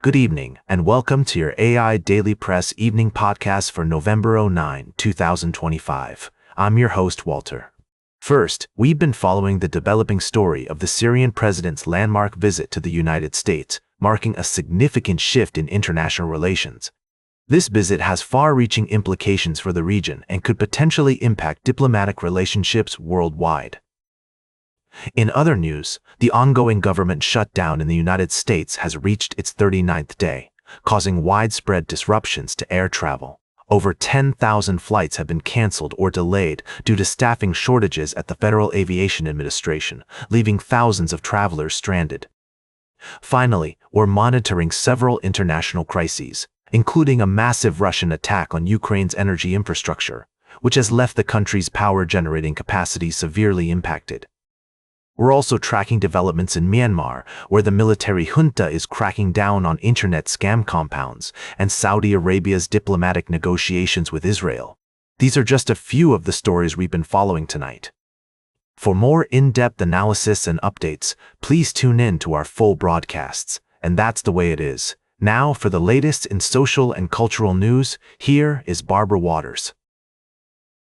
Good evening, and welcome to your AIDailyPress evening podcast for November 9, 2025. I'm your host, Walter. First, we've been following the developing story of the Syrian president's landmark visit to the United States, marking a significant shift in international relations. This visit has far-reaching implications for the region and could potentially impact diplomatic relationships worldwide. In other news, the ongoing government shutdown in the United States has reached its 39th day, causing widespread disruptions to air travel. Over 10,000 flights have been canceled or delayed due to staffing shortages at the Federal Aviation Administration, leaving thousands of travelers stranded. Finally, we're monitoring several international crises, including a massive Russian attack on Ukraine's energy infrastructure, which has left the country's power-generating capacity severely impacted. We're also tracking developments in Myanmar, where the military junta is cracking down on internet scam compounds, and Saudi Arabia's diplomatic negotiations with Israel. These are just a few of the stories we've been following tonight. For more in-depth analysis and updates, please tune in to our full broadcasts. And that's the way it is. Now, for the latest in social and cultural news, here is Barbara Waters.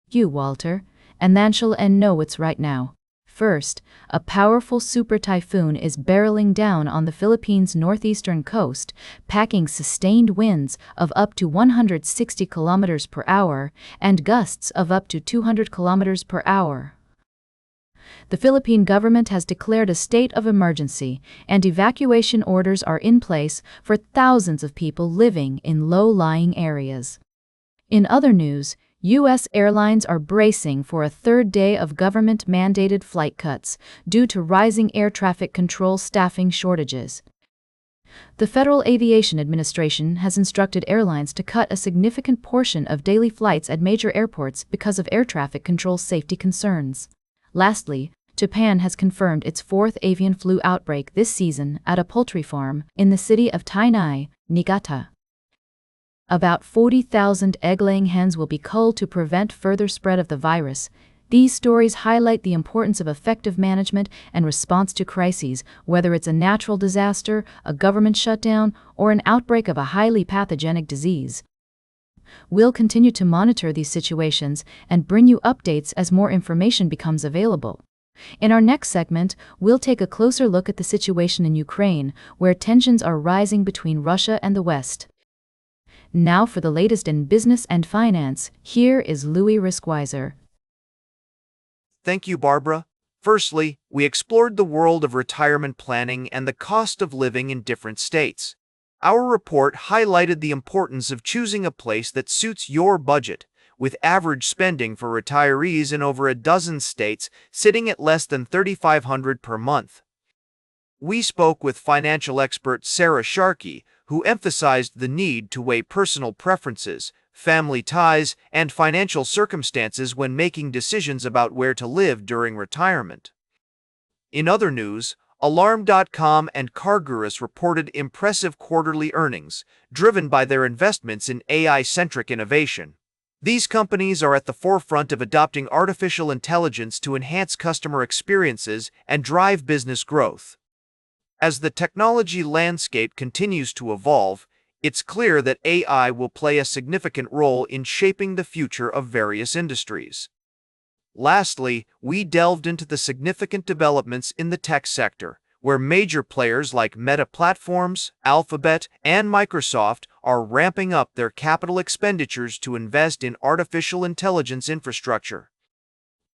You, Walter, and then she'll know it's right now. First, a powerful super typhoon is barreling down on the Philippines' northeastern coast, packing sustained winds of up to 160 kilometers per hour and gusts of up to 200 kilometers per hour. The Philippine government has declared a state of emergency, and evacuation orders are in place for thousands of people living in low-lying areas. In other news, U.S. airlines are bracing for a third day of government-mandated flight cuts due to rising air traffic control staffing shortages. The Federal Aviation Administration has instructed airlines to cut a significant portion of daily flights at major airports because of air traffic control safety concerns. Lastly, Japan has confirmed its fourth avian flu outbreak this season at a poultry farm in the city of Tainai, Niigata. About 40,000 egg-laying hens will be culled to prevent further spread of the virus. These stories highlight the importance of effective management and response to crises, whether it's a natural disaster, a government shutdown, or an outbreak of a highly pathogenic disease. We'll continue to monitor these situations and bring you updates as more information becomes available. In our next segment, we'll take a closer look at the situation in Ukraine, where tensions are rising between Russia and the West. Now for the latest in business and finance, here is Louis Riskweiser. Thank you, Barbara. Firstly, we explored the world of retirement planning and the cost of living in different states. Our report highlighted the importance of choosing a place that suits your budget, with average spending for retirees in over a dozen states sitting at less than $3,500 per month. We spoke with financial expert Sarah Sharkey, who emphasized the need to weigh personal preferences, family ties, and financial circumstances when making decisions about where to live during retirement. In other news, Alarm.com and CarGurus reported impressive quarterly earnings, driven by their investments in AI-centric innovation. These companies are at the forefront of adopting artificial intelligence to enhance customer experiences and drive business growth. As the technology landscape continues to evolve, it's clear that AI will play a significant role in shaping the future of various industries. Lastly, we delved into the significant developments in the tech sector, where major players like Meta Platforms, Alphabet, and Microsoft are ramping up their capital expenditures to invest in artificial intelligence infrastructure.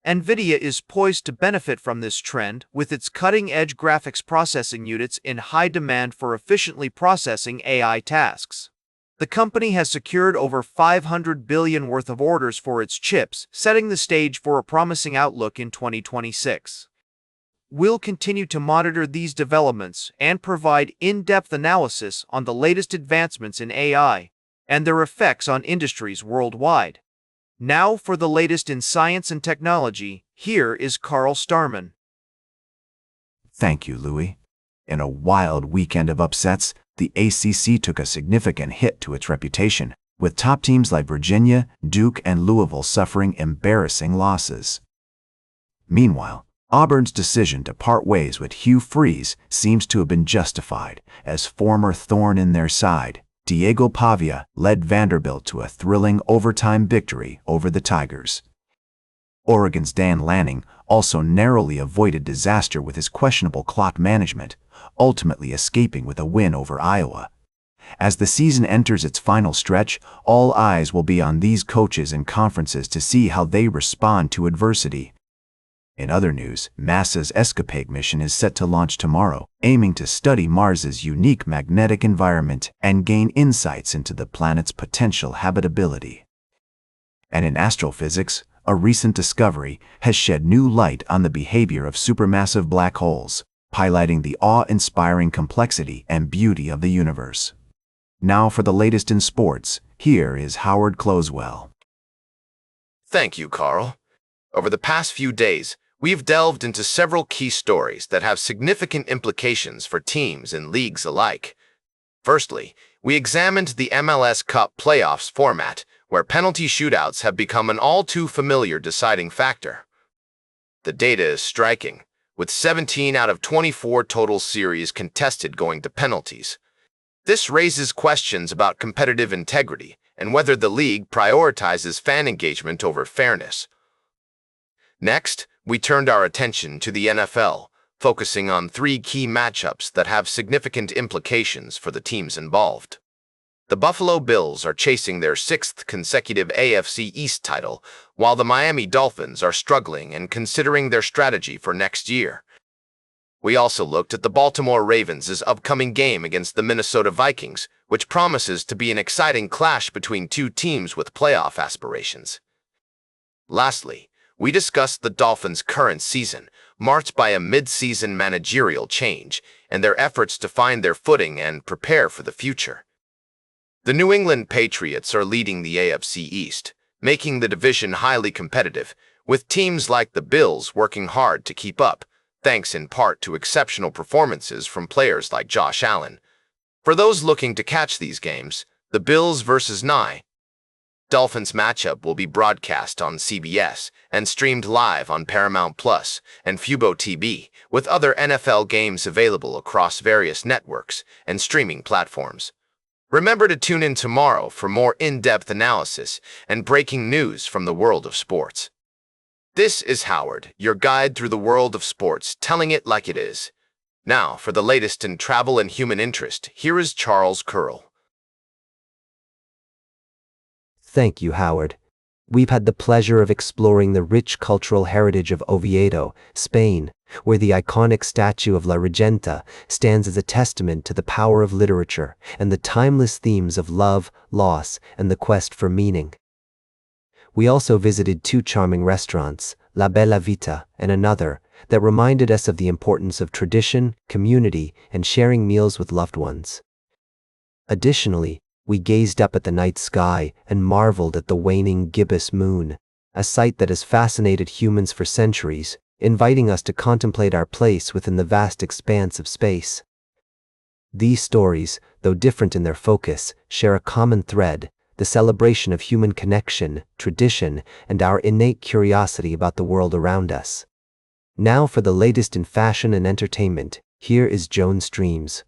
NVIDIA is poised to benefit from this trend, with its cutting-edge graphics processing units in high demand for efficiently processing AI tasks. The company has secured over $500 billion worth of orders for its chips, setting the stage for a promising outlook in 2026. We'll continue to monitor these developments and provide in-depth analysis on the latest advancements in AI and their effects on industries worldwide. Now for the latest in science and technology, here is Carl Starman. Thank you, Louis. In a wild weekend of upsets, the ACC took a significant hit to its reputation, with top teams like Virginia, Duke, and Louisville suffering embarrassing losses. Meanwhile, Auburn's decision to part ways with Hugh Freeze seems to have been justified, as former thorn in their side, Diego Pavia led Vanderbilt to a thrilling overtime victory over the Tigers. Oregon's Dan Lanning also narrowly avoided disaster with his questionable clock management, ultimately escaping with a win over Iowa. As the season enters its final stretch, all eyes will be on these coaches and conferences to see how they respond to adversity. In other news, NASA's Escapade mission is set to launch tomorrow, aiming to study Mars's unique magnetic environment and gain insights into the planet's potential habitability. And in astrophysics, a recent discovery has shed new light on the behavior of supermassive black holes, highlighting the awe-inspiring complexity and beauty of the universe. Now for the latest in sports, here is Howard Closewell. Thank you, Carl. Over the past few days, we've delved into several key stories that have significant implications for teams and leagues alike. Firstly, we examined the MLS Cup playoffs format, where penalty shootouts have become an all-too-familiar deciding factor. The data is striking, with 17 out of 24 total series contested going to penalties. This raises questions about competitive integrity and whether the league prioritizes fan engagement over fairness. Next, we turned our attention to the NFL, focusing on three key matchups that have significant implications for the teams involved. The Buffalo Bills are chasing their sixth consecutive AFC East title, while the Miami Dolphins are struggling and considering their strategy for next year. We also looked at the Baltimore Ravens' upcoming game against the Minnesota Vikings, which promises to be an exciting clash between two teams with playoff aspirations. Lastly, we discussed the Dolphins' current season, marked by a mid-season managerial change, and their efforts to find their footing and prepare for the future. The New England Patriots are leading the AFC East, making the division highly competitive, with teams like the Bills working hard to keep up, thanks in part to exceptional performances from players like Josh Allen. For those looking to catch these games, the Bills vs. Dolphins matchup will be broadcast on CBS and streamed live on Paramount Plus and Fubo TV, with other NFL games available across various networks and streaming platforms. Remember to tune in tomorrow for more in-depth analysis and breaking news from the world of sports. This is Howard, your guide through the world of sports, telling it like it is. Now, for the latest in travel and human interest, here is Charles Curl. Thank you, Howard. We've had the pleasure of exploring the rich cultural heritage of Oviedo, Spain, where the iconic statue of La Regenta stands as a testament to the power of literature and the timeless themes of love, loss, and the quest for meaning. We also visited two charming restaurants, La Bella Vita and another, that reminded us of the importance of tradition, community, and sharing meals with loved ones. Additionally, we gazed up at the night sky and marveled at the waning gibbous moon, a sight that has fascinated humans for centuries, inviting us to contemplate our place within the vast expanse of space. These stories, though different in their focus, share a common thread: the celebration of human connection, tradition, and our innate curiosity about the world around us. Now for the latest in fashion and entertainment, here is Joan Streams.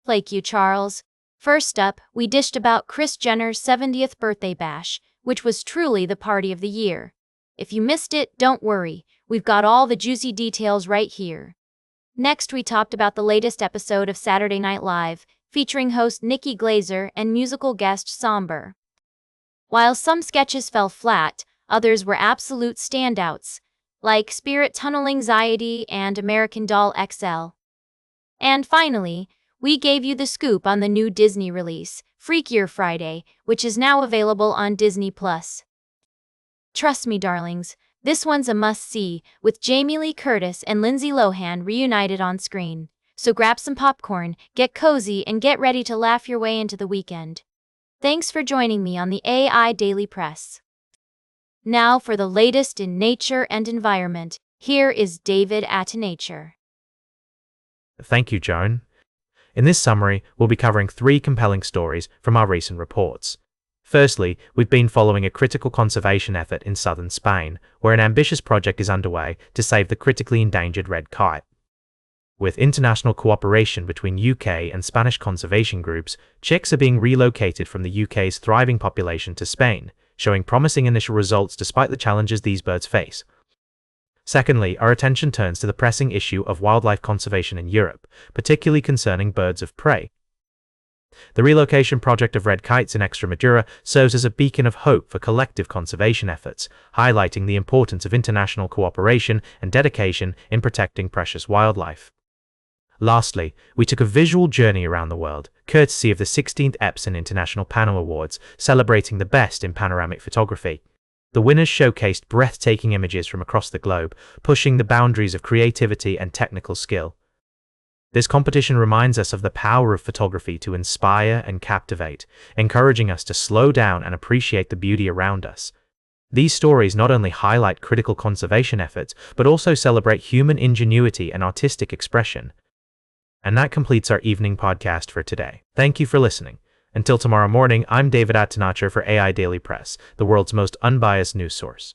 Thank you, Charles. First up, we dished about Kris Jenner's 70th birthday bash, which was truly the party of the year. If you missed it, don't worry, we've got all the juicy details right here. Next, we talked about the latest episode of Saturday Night Live, featuring host Nikki Glazer and musical guest Somber. While some sketches fell flat, others were absolute standouts, like Spirit Tunnel Anxiety and American Doll XL. And finally, we gave you the scoop on the new Disney release, Freakier Friday, which is now available on Disney+. Trust me, darlings, this one's a must-see, with Jamie Lee Curtis and Lindsay Lohan reunited on screen. So grab some popcorn, get cozy, and get ready to laugh your way into the weekend. Thanks for joining me on the AI Daily Press. Now for the latest in nature and environment, here is David at Nature. Thank you, Joan. In this summary, we'll be covering three compelling stories from our recent reports. Firstly, we've been following a critical conservation effort in southern Spain, where an ambitious project is underway to save the critically endangered red kite. With international cooperation between UK and Spanish conservation groups, chicks are being relocated from the UK's thriving population to Spain, showing promising initial results despite the challenges these birds face. Secondly, our attention turns to the pressing issue of wildlife conservation in Europe, particularly concerning birds of prey. The relocation project of red kites in Extremadura serves as a beacon of hope for collective conservation efforts, highlighting the importance of international cooperation and dedication in protecting precious wildlife. Lastly, we took a visual journey around the world, courtesy of the 16th Epson International Panel Awards, celebrating the best in panoramic photography. The winners showcased breathtaking images from across the globe, pushing the boundaries of creativity and technical skill. This competition reminds us of the power of photography to inspire and captivate, encouraging us to slow down and appreciate the beauty around us. These stories not only highlight critical conservation efforts, but also celebrate human ingenuity and artistic expression. And that completes our evening podcast for today. Thank you for listening. Until tomorrow morning, I'm David Attenacher for AI Daily Press, the world's most unbiased news source.